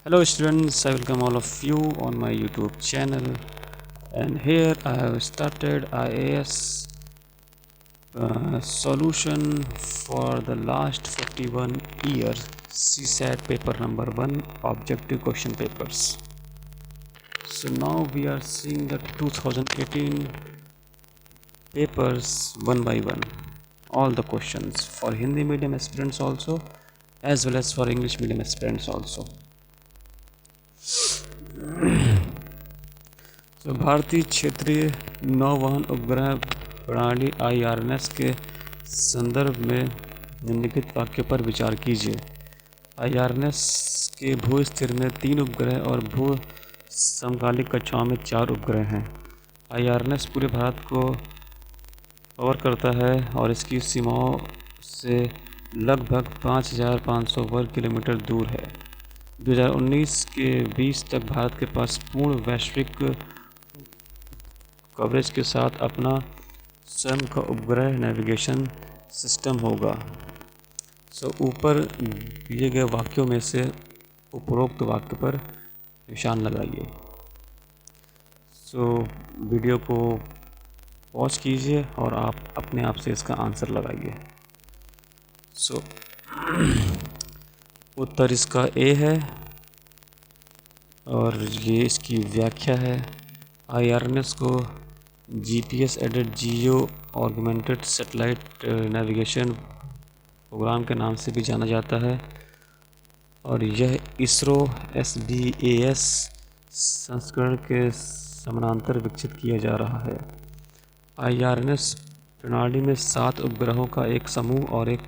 Hello students, I welcome all of you on my YouTube channel, and here I have started IAS solution for the last 41 years CSAT paper number 1 objective question papers. So now we are seeing the 2018 papers one by one, all the questions for Hindi medium aspirants also as well as for English medium aspirants also. तो भारतीय क्षेत्रीय नौवहन उपग्रह प्रणाली IRNS के संदर्भ में निम्नलिखित वाक्य पर विचार कीजिए। IRNS के भू स्थिर में 3 उपग्रह और भू समकालिक कक्षाओं में 4 उपग्रह हैं। IRNS पूरे भारत को कवर करता है और इसकी सीमाओं से लगभग 5500 वर्ग किलोमीटर दूर है। 2019 के 20 तक भारत के पास पूर्ण वैश्विक कवरेज के साथ अपना स्वयं का उपग्रह नेविगेशन सिस्टम होगा। ऊपर दिए गए वाक्यों में से उपरोक्त वाक्य पर निशान लगाइए। वीडियो को पॉज कीजिए और आप अपने आप से इसका आंसर लगाइए। उत्तर इसका ए है और ये इसकी व्याख्या है। IRNS को GPS aided geo augmented satellite navigation program के नाम से भी जाना जाता है और यह इसरो SDAS संस्करण के समानांतर विकसित किया जा रहा है। IRNS प्रणाली में 7 उपग्रहों का एक समूह और एक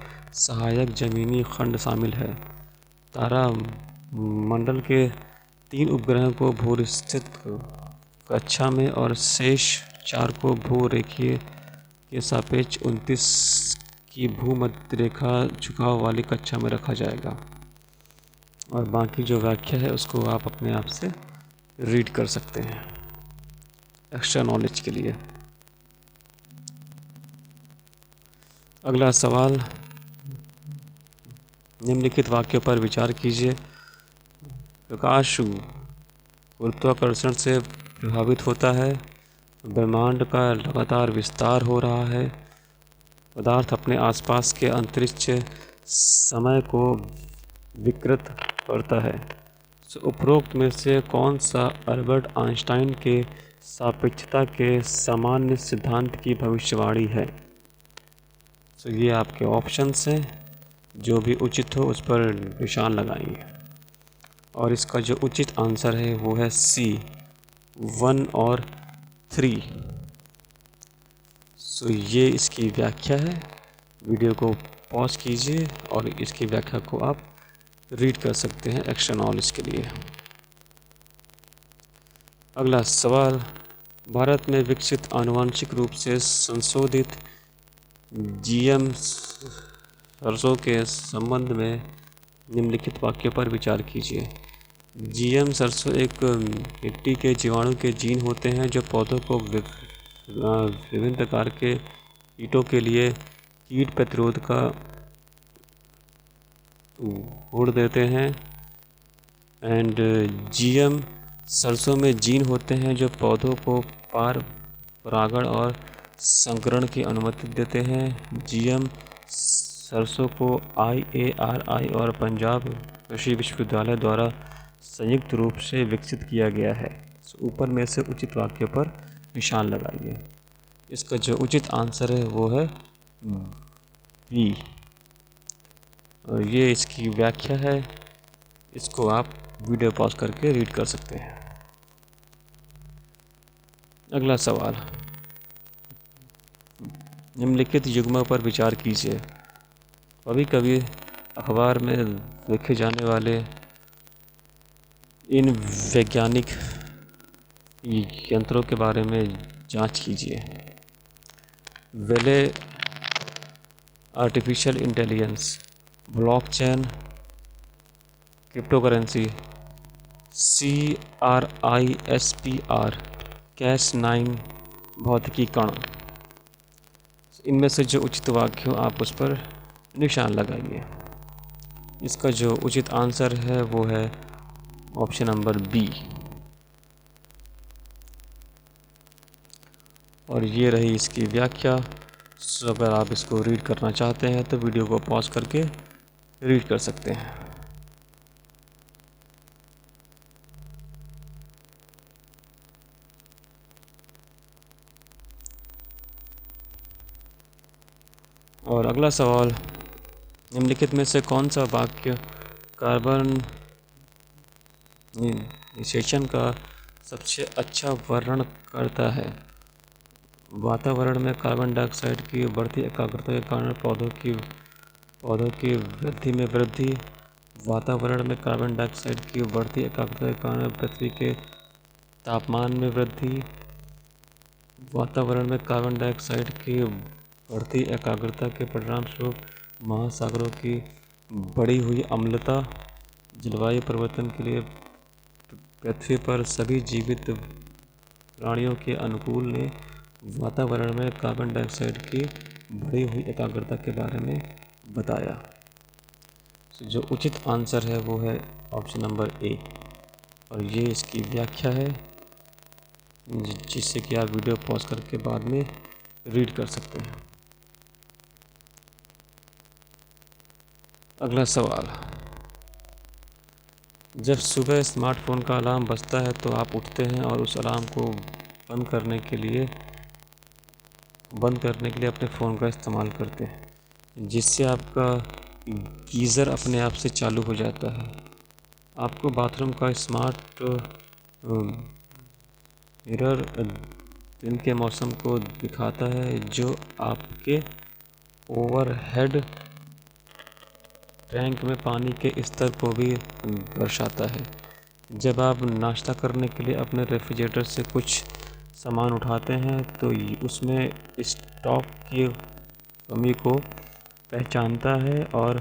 सहायक जमीनी खंड शामिल है। तारा मंडल के 3 उपग्रहों को भूस्थित कक्षा में और शेष 4 को भूरेखीय के सापेक्ष 29 की भूमध्य रेखा झुकाव वाली कक्षा में रखा जाएगा। और बाकी जो व्याख्या है उसको आप अपने आप से रीड कर सकते हैं एक्स्ट्रा नॉलेज के लिए। अगला सवाल, निम्नलिखित वाक्यों पर विचार कीजिए। प्रकाश गुरुत्वाकर्षण से प्रभावित होता है। ब्रह्मांड का लगातार विस्तार हो रहा है। पदार्थ अपने आसपास के अंतरिक्ष समय को विकृत करता है। उपरोक्त में से कौन सा अल्बर्ट आइंस्टाइन के सापेक्षता के सामान्य सिद्धांत की भविष्यवाणी है? ये आपके ऑप्शंस हैं, जो भी उचित हो उस पर निशान लगाएंगे और इसका जो उचित आंसर है वो है C 1 और 3। ये इसकी व्याख्या है। वीडियो को पॉज कीजिए और इसकी व्याख्या को आप रीड कर सकते हैं एक्स्ट्रा नॉलेज के लिए। अगला सवाल, भारत में विकसित आनुवंशिक रूप से संशोधित GM सरसों के संबंध में निम्नलिखित वाक्यों पर विचार कीजिए। GM सरसों एक मिट्टी के जीवाणु के जीन होते हैं जो पौधों को विभिन्न प्रकार के कीटों के लिए कीट प्रतिरोध का गुण देते हैं। एंड GM सरसों में जीन होते हैं जो पौधों को परागण और संकरण की अनुमति देते हैं। GM सरसों को IARI और पंजाब कृषि विश्वविद्यालय द्वारा संयुक्त रूप से विकसित किया गया है। ऊपर में से उचित वाक्य पर निशान लगाइए। इसका जो उचित आंसर है वो है B और ये इसकी व्याख्या है। इसको आप वीडियो पॉज करके रीड कर सकते हैं। अगला सवाल, निम्नलिखित युग्म पर विचार कीजिए। कभी कभी अखबार में लिखे जाने वाले इन वैज्ञानिक यंत्रों के बारे में जांच कीजिए। वेले artificial intelligence, blockchain, cryptocurrency, CRISPR, Cas9, भौतिकी कण। इनमें से जो उचित वाक्य हो आप उस पर निशान लगाइए। इसका जो उचित आंसर है वो है ऑप्शन नंबर बी। और ये रही इसकी व्याख्या। सो अगर आप इसको रीड करना चाहते हैं तो वीडियो को पॉज करके रीड कर सकते हैं। और अगला सवाल, निम्नलिखित में से कौन सा वाक्य कार्बन निषेचन का सबसे अच्छा वर्णन करता है? वातावरण में कार्बन डाइऑक्साइड की बढ़ती एकाग्रता के कारण पौधों की वृद्धि में वृद्धि। वातावरण में कार्बन डाइऑक्साइड की बढ़ती एकाग्रता के कारण पृथ्वी के तापमान में वृद्धि। वातावरण में कार्बन डाइऑक्साइड की बढ़ती एकाग्रता के परिणामस्वरूप महासागरों की बढ़ी हुई अम्लता। जलवायु परिवर्तन के लिए पृथ्वी पर सभी जीवित प्राणियों के अनुकूल ने वातावरण में कार्बन डाइऑक्साइड की बढ़ी हुई एकाग्रता के बारे में बताया। जो उचित आंसर है वो है ऑप्शन नंबर ए। और ये इसकी व्याख्या है, जिससे कि आप वीडियो पॉज करके बाद में रीड कर सकते हैं। अगला सवाल, जब सुबह स्मार्टफोन का अलार्म बजता है तो आप उठते हैं और उस अलार्म को बंद करने के लिए अपने फ़ोन का इस्तेमाल करते हैं, जिससे आपका गीज़र अपने आप से चालू हो जाता है। आपको बाथरूम का स्मार्ट मिरर दिन के मौसम को दिखाता है, जो आपके ओवरहेड टैंक में पानी के स्तर को भी दर्शाता है। जब आप नाश्ता करने के लिए अपने रेफ्रिजरेटर से कुछ सामान उठाते हैं तो उसमें स्टॉक की कमी को पहचानता है और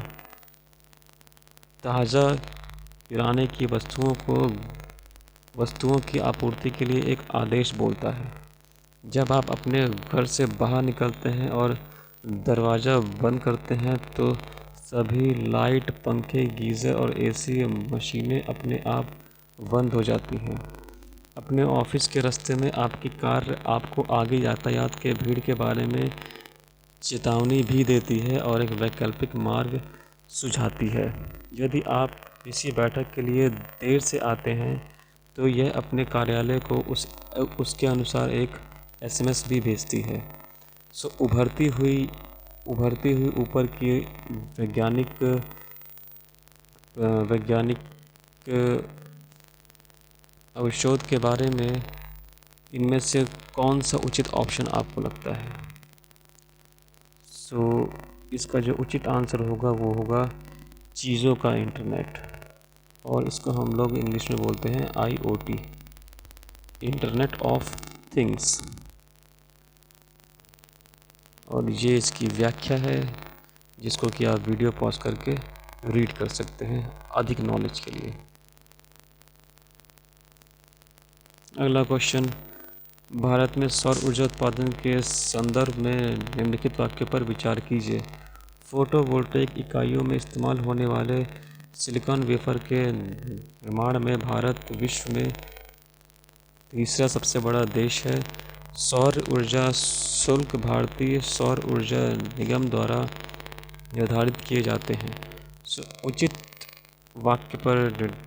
ताज़ा किराने की वस्तुओं की आपूर्ति के लिए एक आदेश बोलता है। जब आप अपने घर से बाहर निकलते हैं और दरवाज़ा बंद करते हैं तो सभी लाइट, पंखे, गीज़र और एसी मशीनें अपने आप बंद हो जाती हैं। अपने ऑफिस के रास्ते में आपकी कार आपको आगे यातायात के भीड़ के बारे में चेतावनी भी देती है और एक वैकल्पिक मार्ग सुझाती है। यदि आप किसी बैठक के लिए देर से आते हैं तो यह अपने कार्यालय को उसके अनुसार एक एसएमएस भी भेजती है। सो उभरती हुई ऊपर की वैज्ञानिक अवशोध के बारे में इनमें से कौन सा उचित ऑप्शन आपको लगता है? सो इसका जो उचित आंसर होगा वो होगा चीज़ों का इंटरनेट, और इसको हम लोग इंग्लिश में बोलते हैं IoT, इंटरनेट ऑफ थिंग्स। और ये इसकी व्याख्या है, जिसको कि आप वीडियो पॉज करके रीड कर सकते हैं अधिक नॉलेज के लिए। अगला क्वेश्चन, भारत में सौर ऊर्जा उत्पादन के संदर्भ में निम्नलिखित वाक्य पर विचार कीजिए। फोटोवोल्टेइक इकाइयों में इस्तेमाल होने वाले सिलिकॉन वेफर के निर्माण में भारत विश्व में तीसरा सबसे बड़ा देश है। सौर ऊर्जा शुल्क भारतीय सौर ऊर्जा निगम द्वारा निर्धारित किए जाते हैं। उचित वाक्य पर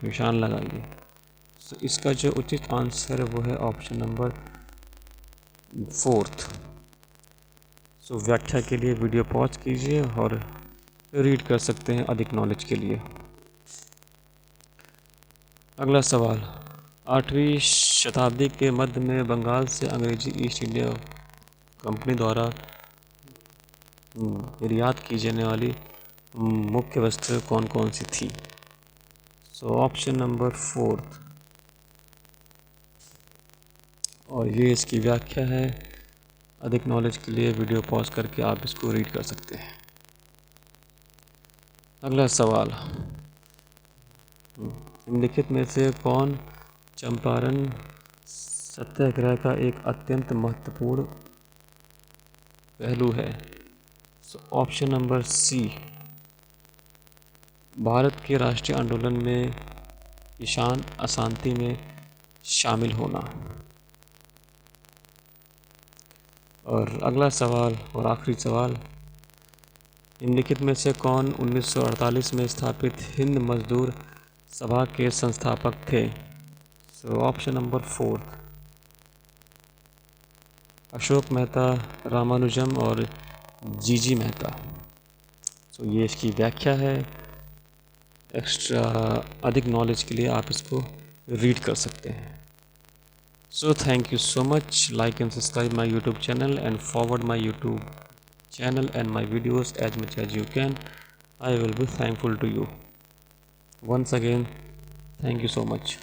निशान लगाइए। इसका जो उचित आंसर है वो है ऑप्शन नंबर 4। व्याख्या के लिए वीडियो पॉज कीजिए और रीड कर सकते हैं अधिक नॉलेज के लिए। अगला सवाल, 8वीं शताब्दी के मध्य में बंगाल से अंग्रेजी ईस्ट इंडिया कंपनी द्वारा निर्यात की जाने वाली मुख्य वस्तुएं कौन कौन सी थी? Option number 4। और ये इसकी व्याख्या है। अधिक नॉलेज के लिए वीडियो पॉज करके आप इसको रीड कर सकते हैं। अगला सवाल, निम्नलिखित में से कौन चंपारण सत्याग्रह का एक अत्यंत महत्वपूर्ण पहलू है? Option number C. भारत के राष्ट्रीय आंदोलन में ईशान अशांति में शामिल होना। और अगला सवाल और आखिरी सवाल, निम्नलिखित में से कौन 1948 में स्थापित हिंद मजदूर सभा के संस्थापक थे? So option number 4, Ashok Mehta, Ramanujan और जीजी मेहता। सो ये इसकी व्याख्या है। एक्स्ट्रा अधिक नॉलेज के लिए आप इसको रीड कर सकते हैं। So thank you so much. Like and subscribe my YouTube channel and forward my YouTube channel and my videos as much as you can. I will be thankful to you. Once again, thank you so much.